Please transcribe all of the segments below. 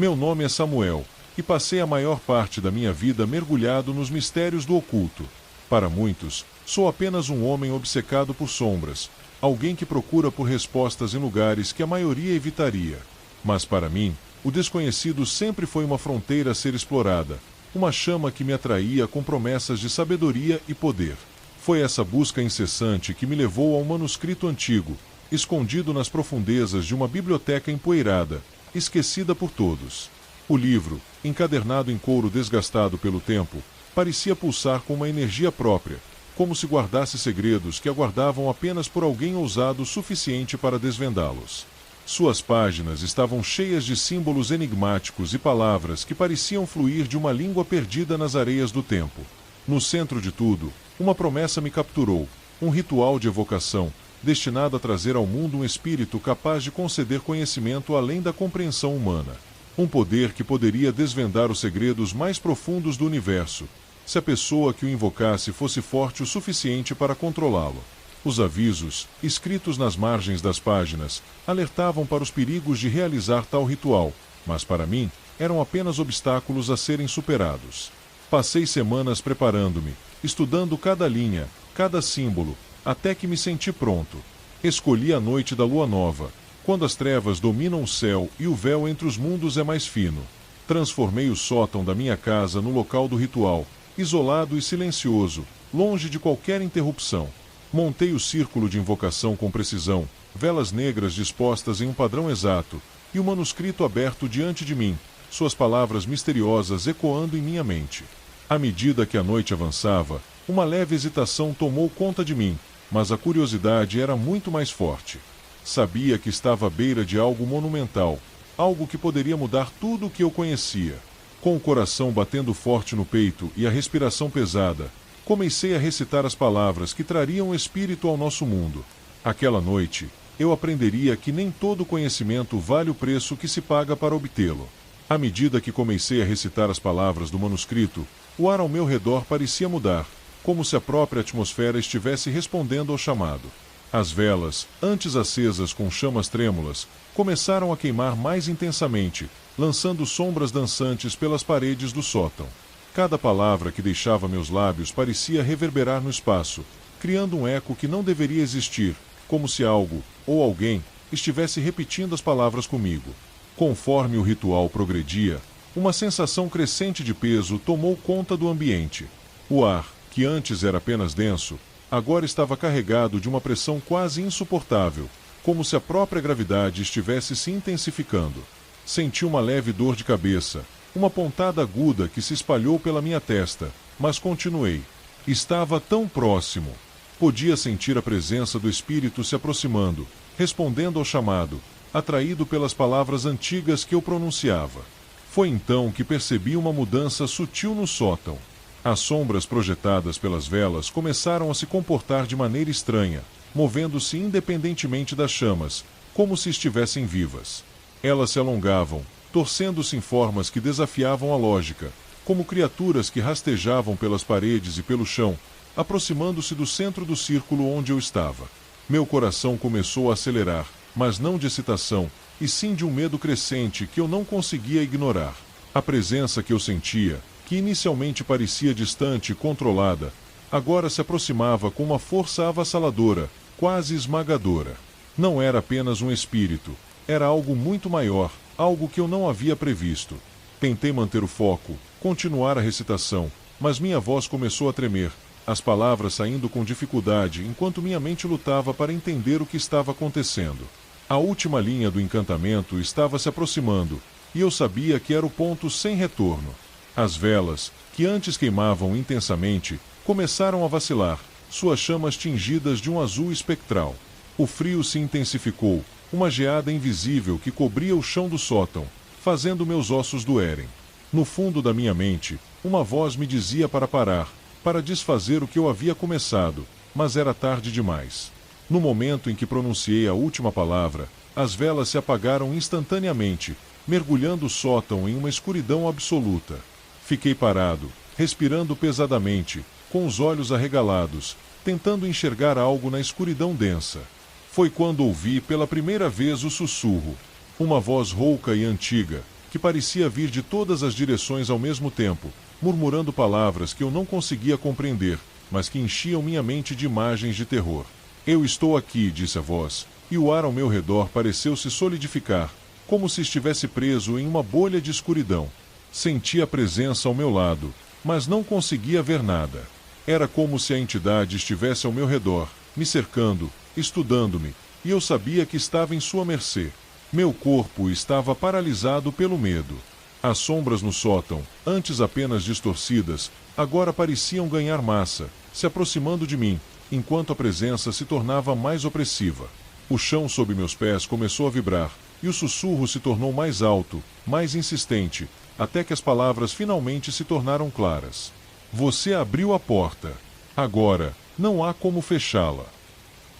Meu nome é Samuel, e passei a maior parte da minha vida mergulhado nos mistérios do oculto. Para muitos, sou apenas um homem obcecado por sombras, alguém que procura por respostas em lugares que a maioria evitaria. Mas para mim, o desconhecido sempre foi uma fronteira a ser explorada, uma chama que me atraía com promessas de sabedoria e poder. Foi essa busca incessante que me levou a um manuscrito antigo, escondido nas profundezas de uma biblioteca empoeirada, esquecida por todos. O livro, encadernado em couro desgastado pelo tempo, parecia pulsar com uma energia própria, como se guardasse segredos que aguardavam apenas por alguém ousado o suficiente para desvendá-los. Suas páginas estavam cheias de símbolos enigmáticos e palavras que pareciam fluir de uma língua perdida nas areias do tempo. No centro de tudo, uma promessa me capturou, um ritual de evocação, destinado a trazer ao mundo um espírito capaz de conceder conhecimento além da compreensão humana. Um poder que poderia desvendar os segredos mais profundos do universo, se a pessoa que o invocasse fosse forte o suficiente para controlá-lo. Os avisos, escritos nas margens das páginas, alertavam para os perigos de realizar tal ritual, mas para mim, eram apenas obstáculos a serem superados. Passei semanas preparando-me, estudando cada linha, cada símbolo, até que me senti pronto. Escolhi a noite da lua nova, quando as trevas dominam o céu e o véu entre os mundos é mais fino. Transformei o sótão da minha casa no local do ritual, isolado e silencioso, longe de qualquer interrupção. Montei o círculo de invocação com precisão, velas negras dispostas em um padrão exato, e o manuscrito aberto diante de mim, suas palavras misteriosas ecoando em minha mente. À medida que a noite avançava, uma leve hesitação tomou conta de mim, mas a curiosidade era muito mais forte. Sabia que estava à beira de algo monumental, algo que poderia mudar tudo o que eu conhecia. Com o coração batendo forte no peito e a respiração pesada, comecei a recitar as palavras que trariam o espírito ao nosso mundo. Aquela noite, eu aprenderia que nem todo conhecimento vale o preço que se paga para obtê-lo. À medida que comecei a recitar as palavras do manuscrito, o ar ao meu redor parecia mudar, como se a própria atmosfera estivesse respondendo ao chamado. As velas, antes acesas com chamas trêmulas, começaram a queimar mais intensamente, lançando sombras dançantes pelas paredes do sótão. Cada palavra que deixava meus lábios parecia reverberar no espaço, criando um eco que não deveria existir, como se algo, ou alguém, estivesse repetindo as palavras comigo. Conforme o ritual progredia, uma sensação crescente de peso tomou conta do ambiente. O ar, que antes era apenas denso, agora estava carregado de uma pressão quase insuportável, como se a própria gravidade estivesse se intensificando. Senti uma leve dor de cabeça, uma pontada aguda que se espalhou pela minha testa, mas continuei. Estava tão próximo. Podia sentir a presença do espírito se aproximando, respondendo ao chamado, atraído pelas palavras antigas que eu pronunciava. Foi então que percebi uma mudança sutil no sótão. As sombras projetadas pelas velas começaram a se comportar de maneira estranha, movendo-se independentemente das chamas, como se estivessem vivas. Elas se alongavam, torcendo-se em formas que desafiavam a lógica, como criaturas que rastejavam pelas paredes e pelo chão, aproximando-se do centro do círculo onde eu estava. Meu coração começou a acelerar, mas não de excitação, e sim de um medo crescente que eu não conseguia ignorar. A presença que eu sentia, que inicialmente parecia distante e controlada, agora se aproximava com uma força avassaladora, quase esmagadora. Não era apenas um espírito, era algo muito maior, algo que eu não havia previsto. Tentei manter o foco, continuar a recitação, mas minha voz começou a tremer, as palavras saindo com dificuldade enquanto minha mente lutava para entender o que estava acontecendo. A última linha do encantamento estava se aproximando, e eu sabia que era o ponto sem retorno. As velas, que antes queimavam intensamente, começaram a vacilar, suas chamas tingidas de um azul espectral. O frio se intensificou, uma geada invisível que cobria o chão do sótão, fazendo meus ossos doerem. No fundo da minha mente, uma voz me dizia para parar, para desfazer o que eu havia começado, mas era tarde demais. No momento em que pronunciei a última palavra, as velas se apagaram instantaneamente, mergulhando o sótão em uma escuridão absoluta. Fiquei parado, respirando pesadamente, com os olhos arregalados, tentando enxergar algo na escuridão densa. Foi quando ouvi pela primeira vez o sussurro. Uma voz rouca e antiga, que parecia vir de todas as direções ao mesmo tempo, murmurando palavras que eu não conseguia compreender, mas que enchiam minha mente de imagens de terror. Eu estou aqui, disse a voz, e o ar ao meu redor pareceu se solidificar, como se estivesse preso em uma bolha de escuridão. Senti a presença ao meu lado, mas não conseguia ver nada. Era como se a entidade estivesse ao meu redor, me cercando, estudando-me, e eu sabia que estava em sua mercê. Meu corpo estava paralisado pelo medo. As sombras no sótão, antes apenas distorcidas, agora pareciam ganhar massa, se aproximando de mim, enquanto a presença se tornava mais opressiva. O chão sob meus pés começou a vibrar, e o sussurro se tornou mais alto, mais insistente, até que as palavras finalmente se tornaram claras. Você abriu a porta. Agora, não há como fechá-la.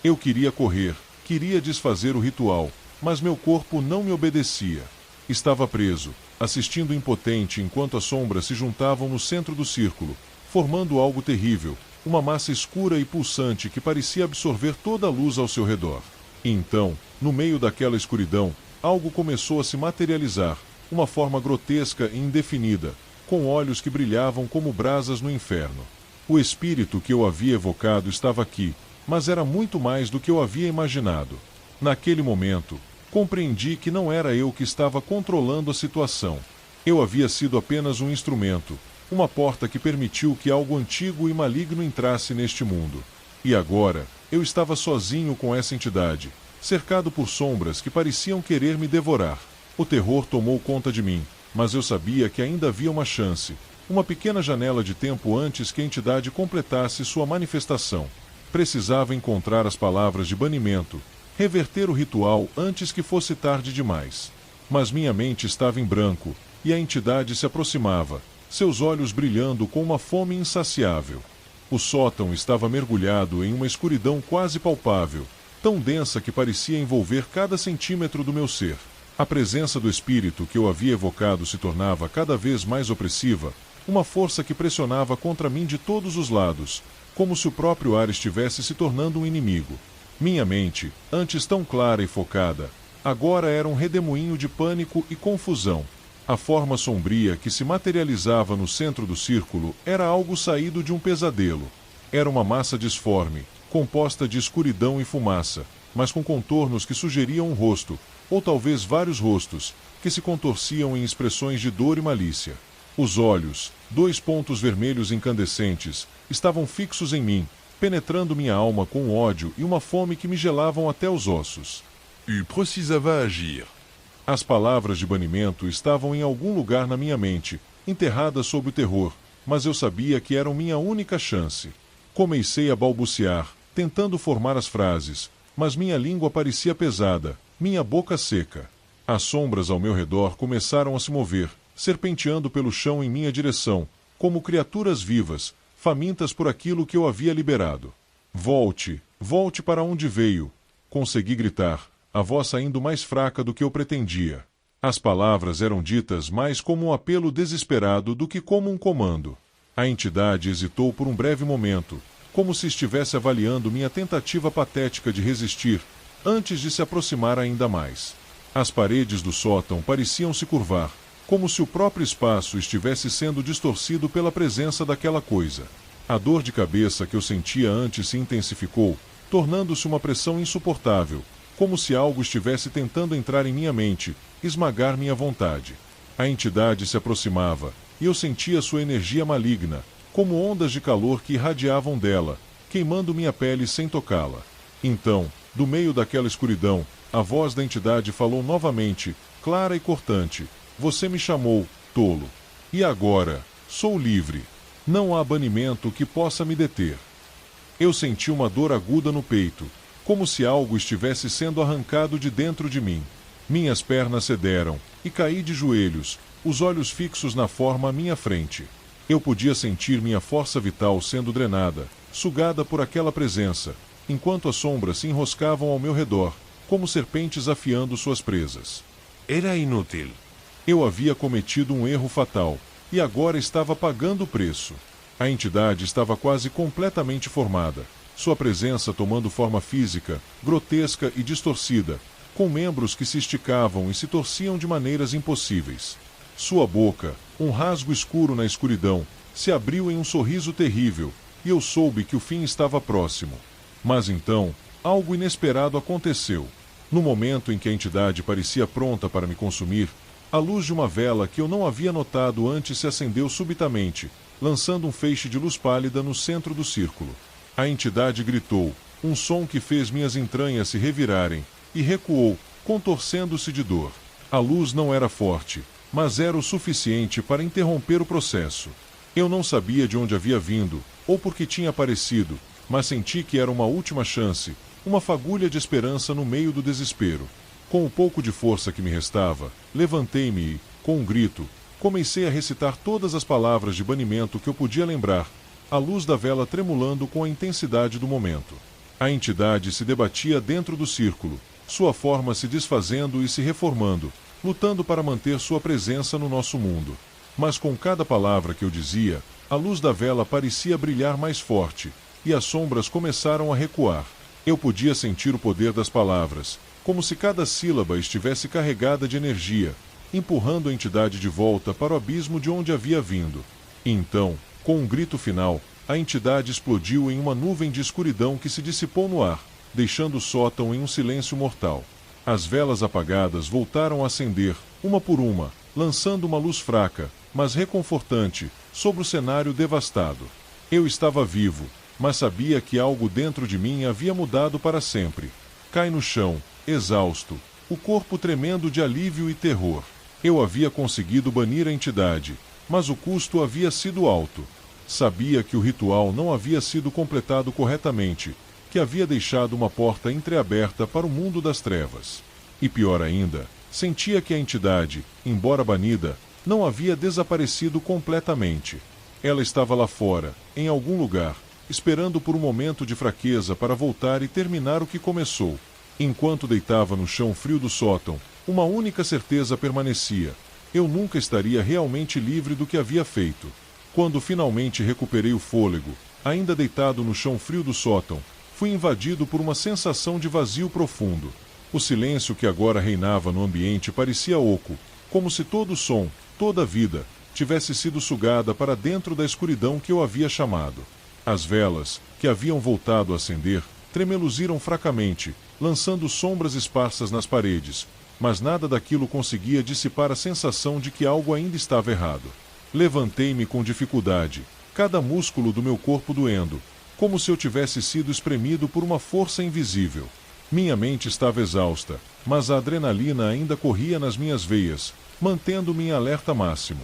Eu queria correr, queria desfazer o ritual, mas meu corpo não me obedecia. Estava preso, assistindo impotente enquanto as sombras se juntavam no centro do círculo, formando algo terrível, uma massa escura e pulsante que parecia absorver toda a luz ao seu redor. E então, no meio daquela escuridão, algo começou a se materializar, uma forma grotesca e indefinida, com olhos que brilhavam como brasas no inferno. O espírito que eu havia evocado estava aqui, mas era muito mais do que eu havia imaginado. Naquele momento, compreendi que não era eu que estava controlando a situação. Eu havia sido apenas um instrumento, uma porta que permitiu que algo antigo e maligno entrasse neste mundo. E agora, eu estava sozinho com essa entidade, cercado por sombras que pareciam querer me devorar. O terror tomou conta de mim, mas eu sabia que ainda havia uma chance, uma pequena janela de tempo antes que a entidade completasse sua manifestação. Precisava encontrar as palavras de banimento, reverter o ritual antes que fosse tarde demais. Mas minha mente estava em branco, e a entidade se aproximava, seus olhos brilhando com uma fome insaciável. O sótão estava mergulhado em uma escuridão quase palpável, tão densa que parecia envolver cada centímetro do meu ser. A presença do espírito que eu havia evocado se tornava cada vez mais opressiva, uma força que pressionava contra mim de todos os lados, como se o próprio ar estivesse se tornando um inimigo. Minha mente, antes tão clara e focada, agora era um redemoinho de pânico e confusão. A forma sombria que se materializava no centro do círculo era algo saído de um pesadelo. Era uma massa disforme, composta de escuridão e fumaça, mas com contornos que sugeriam um rosto, ou talvez vários rostos, que se contorciam em expressões de dor e malícia. Os olhos, 2 pontos vermelhos incandescentes, estavam fixos em mim, penetrando minha alma com ódio e uma fome que me gelavam até os ossos. Precisava agir. As palavras de banimento estavam em algum lugar na minha mente, enterradas sob o terror, mas eu sabia que eram minha única chance. Comecei a balbuciar, tentando formar as frases, mas minha língua parecia pesada, minha boca seca. As sombras ao meu redor começaram a se mover, serpenteando pelo chão em minha direção, como criaturas vivas, famintas por aquilo que eu havia liberado. Volte, volte para onde veio. Consegui gritar, a voz saindo mais fraca do que eu pretendia. As palavras eram ditas mais como um apelo desesperado do que como um comando. A entidade hesitou por um breve momento, como se estivesse avaliando minha tentativa patética de resistir, antes de se aproximar ainda mais. As paredes do sótão pareciam se curvar, como se o próprio espaço estivesse sendo distorcido pela presença daquela coisa. A dor de cabeça que eu sentia antes se intensificou, tornando-se uma pressão insuportável, como se algo estivesse tentando entrar em minha mente, esmagar minha vontade. A entidade se aproximava, e eu sentia sua energia maligna, como ondas de calor que irradiavam dela, queimando minha pele sem tocá-la. Então, do meio daquela escuridão, a voz da entidade falou novamente, clara e cortante: "Você me chamou, tolo. E agora, sou livre. Não há banimento que possa me deter." Eu senti uma dor aguda no peito, como se algo estivesse sendo arrancado de dentro de mim. Minhas pernas cederam, e caí de joelhos, os olhos fixos na forma à minha frente. Eu podia sentir minha força vital sendo drenada, sugada por aquela presença, enquanto as sombras se enroscavam ao meu redor, como serpentes afiando suas presas. Era inútil. Eu havia cometido um erro fatal, e agora estava pagando o preço. A entidade estava quase completamente formada, sua presença tomando forma física, grotesca e distorcida, com membros que se esticavam e se torciam de maneiras impossíveis. Sua boca, um rasgo escuro na escuridão, se abriu em um sorriso terrível, e eu soube que o fim estava próximo. Mas então, algo inesperado aconteceu. No momento em que a entidade parecia pronta para me consumir, a luz de uma vela que eu não havia notado antes se acendeu subitamente, lançando um feixe de luz pálida no centro do círculo. A entidade gritou, um som que fez minhas entranhas se revirarem, e recuou, contorcendo-se de dor. A luz não era forte, mas era o suficiente para interromper o processo. Eu não sabia de onde havia vindo, ou por que tinha aparecido, mas senti que era uma última chance, uma fagulha de esperança no meio do desespero. Com o pouco de força que me restava, levantei-me e, com um grito, comecei a recitar todas as palavras de banimento que eu podia lembrar, a luz da vela tremulando com a intensidade do momento. A entidade se debatia dentro do círculo, sua forma se desfazendo e se reformando, lutando para manter sua presença no nosso mundo. Mas com cada palavra que eu dizia, a luz da vela parecia brilhar mais forte, e as sombras começaram a recuar. Eu podia sentir o poder das palavras, como se cada sílaba estivesse carregada de energia, empurrando a entidade de volta para o abismo de onde havia vindo. E então, com um grito final, a entidade explodiu em uma nuvem de escuridão que se dissipou no ar, deixando o sótão em um silêncio mortal. As velas apagadas voltaram a acender, uma por uma, lançando uma luz fraca, mas reconfortante, sobre o cenário devastado. Eu estava vivo, mas sabia que algo dentro de mim havia mudado para sempre. Cai no chão, exausto, o corpo tremendo de alívio e terror. Eu havia conseguido banir a entidade, mas o custo havia sido alto. Sabia que o ritual não havia sido completado corretamente, que havia deixado uma porta entreaberta para o mundo das trevas. E pior ainda, sentia que a entidade, embora banida, não havia desaparecido completamente. Ela estava lá fora, em algum lugar, esperando por um momento de fraqueza para voltar e terminar o que começou. Enquanto deitava no chão frio do sótão, uma única certeza permanecia: eu nunca estaria realmente livre do que havia feito. Quando finalmente recuperei o fôlego, ainda deitado no chão frio do sótão, fui invadido por uma sensação de vazio profundo. O silêncio que agora reinava no ambiente parecia oco, como se todo som, toda a vida, tivesse sido sugada para dentro da escuridão que eu havia chamado. As velas, que haviam voltado a acender, tremeluziram fracamente, lançando sombras esparsas nas paredes, mas nada daquilo conseguia dissipar a sensação de que algo ainda estava errado. Levantei-me com dificuldade, cada músculo do meu corpo doendo, como se eu tivesse sido espremido por uma força invisível. Minha mente estava exausta, mas a adrenalina ainda corria nas minhas veias, mantendo-me em alerta máximo.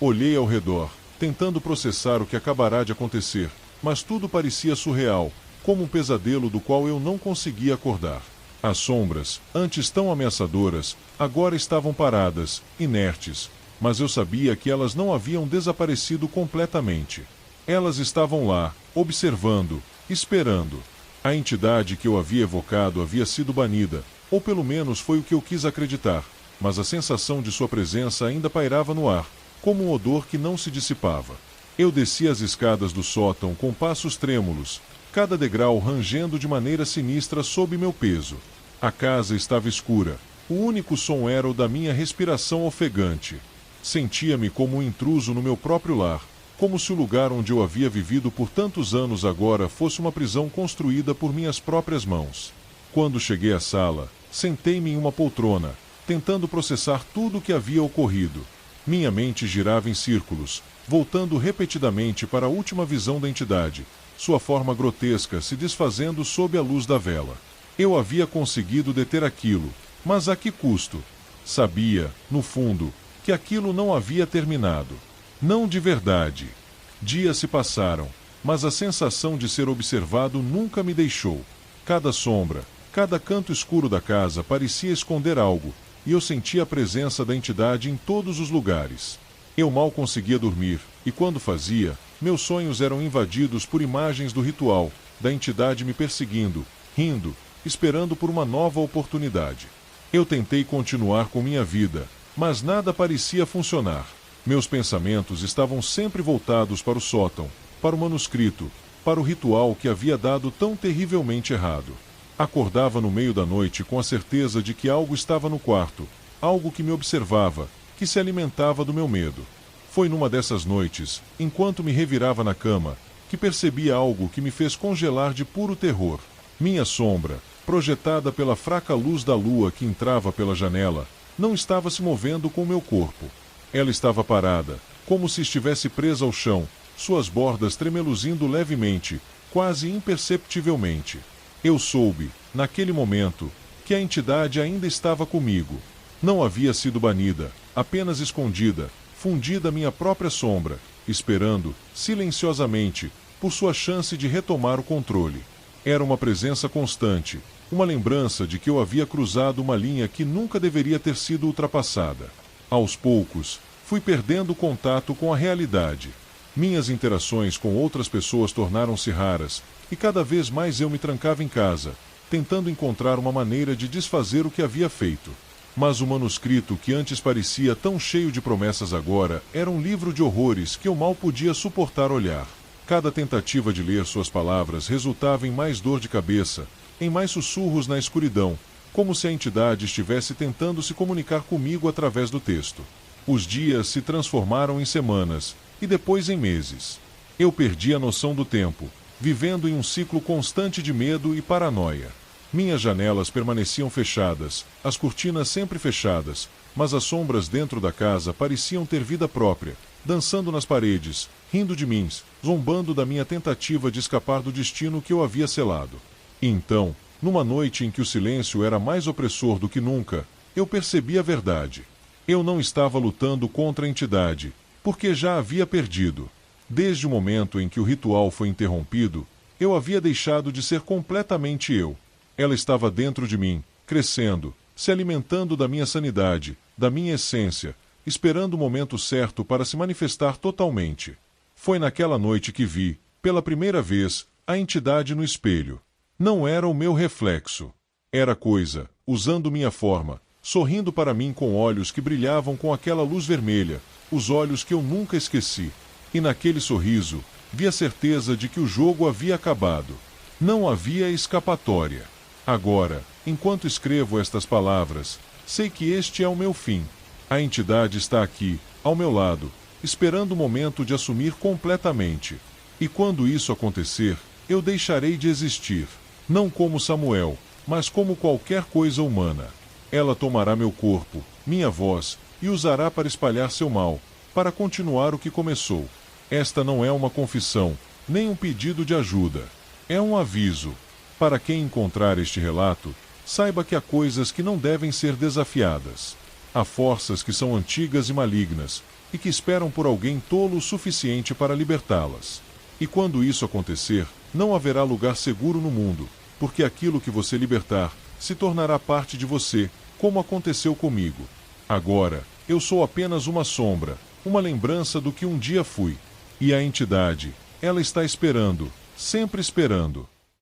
Olhei ao redor, tentando processar o que acabará de acontecer, mas tudo parecia surreal, como um pesadelo do qual eu não conseguia acordar. As sombras, antes tão ameaçadoras, agora estavam paradas, inertes, mas eu sabia que elas não haviam desaparecido completamente. Elas estavam lá, observando, esperando. A entidade que eu havia evocado havia sido banida, ou pelo menos foi o que eu quis acreditar, mas a sensação de sua presença ainda pairava no ar, como um odor que não se dissipava. Eu desci as escadas do sótão com passos trêmulos, cada degrau rangendo de maneira sinistra sob meu peso. A casa estava escura, o único som era o da minha respiração ofegante. Sentia-me como um intruso no meu próprio lar, como se o lugar onde eu havia vivido por tantos anos agora fosse uma prisão construída por minhas próprias mãos. Quando cheguei à sala, sentei-me em uma poltrona, tentando processar tudo o que havia ocorrido. Minha mente girava em círculos, voltando repetidamente para a última visão da entidade, sua forma grotesca se desfazendo sob a luz da vela. Eu havia conseguido deter aquilo, mas a que custo? Sabia, no fundo, que aquilo não havia terminado. Não de verdade. Dias se passaram, mas a sensação de ser observado nunca me deixou. Cada sombra, cada canto escuro da casa parecia esconder algo, e eu sentia a presença da entidade em todos os lugares. Eu mal conseguia dormir, e quando fazia, meus sonhos eram invadidos por imagens do ritual, da entidade me perseguindo, rindo, esperando por uma nova oportunidade. Eu tentei continuar com minha vida, mas nada parecia funcionar. Meus pensamentos estavam sempre voltados para o sótão, para o manuscrito, para o ritual que havia dado tão terrivelmente errado. Acordava no meio da noite com a certeza de que algo estava no quarto, algo que me observava, que se alimentava do meu medo. Foi numa dessas noites, enquanto me revirava na cama, que percebi algo que me fez congelar de puro terror. Minha sombra, projetada pela fraca luz da lua que entrava pela janela, não estava se movendo com o meu corpo. Ela estava parada, como se estivesse presa ao chão, suas bordas tremeluzindo levemente, quase imperceptivelmente. Eu soube, naquele momento, que a entidade ainda estava comigo. Não havia sido banida, apenas escondida, fundida minha própria sombra, esperando, silenciosamente, por sua chance de retomar o controle. Era uma presença constante, uma lembrança de que eu havia cruzado uma linha que nunca deveria ter sido ultrapassada. Aos poucos, fui perdendo contato com a realidade. Minhas interações com outras pessoas tornaram-se raras, e cada vez mais eu me trancava em casa, tentando encontrar uma maneira de desfazer o que havia feito. Mas o manuscrito que antes parecia tão cheio de promessas agora era um livro de horrores que eu mal podia suportar olhar. Cada tentativa de ler suas palavras resultava em mais dor de cabeça, em mais sussurros na escuridão, como se a entidade estivesse tentando se comunicar comigo através do texto. Os dias se transformaram em semanas, e depois em meses. Eu perdi a noção do tempo, vivendo em um ciclo constante de medo e paranoia. Minhas janelas permaneciam fechadas, as cortinas sempre fechadas, mas as sombras dentro da casa pareciam ter vida própria, dançando nas paredes, rindo de mim, zombando da minha tentativa de escapar do destino que eu havia selado. E então, numa noite em que o silêncio era mais opressor do que nunca, eu percebi a verdade. Eu não estava lutando contra a entidade, porque já havia perdido. Desde o momento em que o ritual foi interrompido, eu havia deixado de ser completamente eu. Ela estava dentro de mim, crescendo, se alimentando da minha sanidade, da minha essência, esperando o momento certo para se manifestar totalmente. Foi naquela noite que vi, pela primeira vez, a entidade no espelho. Não era o meu reflexo. Era coisa, usando minha forma, sorrindo para mim com olhos que brilhavam com aquela luz vermelha, os olhos que eu nunca esqueci. E naquele sorriso, vi a certeza de que o jogo havia acabado. Não havia escapatória. Agora, enquanto escrevo estas palavras, sei que este é o meu fim. A entidade está aqui, ao meu lado, esperando o momento de assumir completamente. E quando isso acontecer, eu deixarei de existir, não como Samuel, mas como qualquer coisa humana. Ela tomará meu corpo, minha voz, e usará para espalhar seu mal, para continuar o que começou. Esta não é uma confissão, nem um pedido de ajuda. É um aviso. Para quem encontrar este relato, saiba que há coisas que não devem ser desafiadas. Há forças que são antigas e malignas, e que esperam por alguém tolo o suficiente para libertá-las. E quando isso acontecer, não haverá lugar seguro no mundo, porque aquilo que você libertar se tornará parte de você, como aconteceu comigo. Agora, eu sou apenas uma sombra, uma lembrança do que um dia fui. E a entidade, ela está esperando, sempre esperando.